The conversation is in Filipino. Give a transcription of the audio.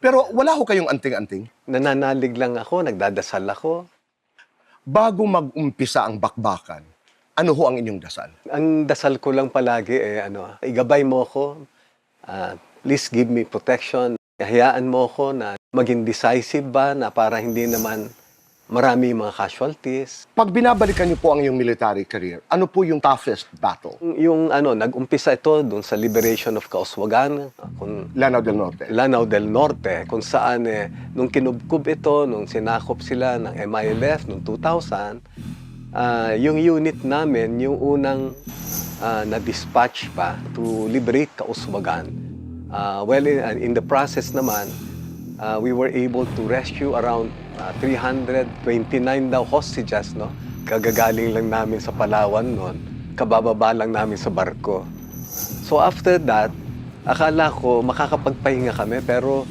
Pero wala ho kayong anting-anting? Nananalig lang ako, nagdadasal ako. Bago mag-umpisa ang bakbakan, ano ho ang inyong dasal? Ang dasal ko lang palagi igabay mo ako, please give me protection. Hayaan mo ako na maging decisive ba na para hindi naman marami mga casualties. Pag binabalikan niyo po ang iyong military career, ano po yung toughest battle? Yung nag-umpisa ito doon sa liberation of Kauswagan, Lanao del Norte. Lanao del Norte, kung saan nung kinubkob ito, nung sinakop sila ng MILF noong 2000, yung unit namin, yung unang na-dispatch pa to liberate Kauswagan. Well, in the process naman, we were able to rescue around 329 daw hostages, no? Kagagaling lang namin sa Palawan noon, kabababa lang namin sa barko. So after that, akala ko makakapagpahinga kami pero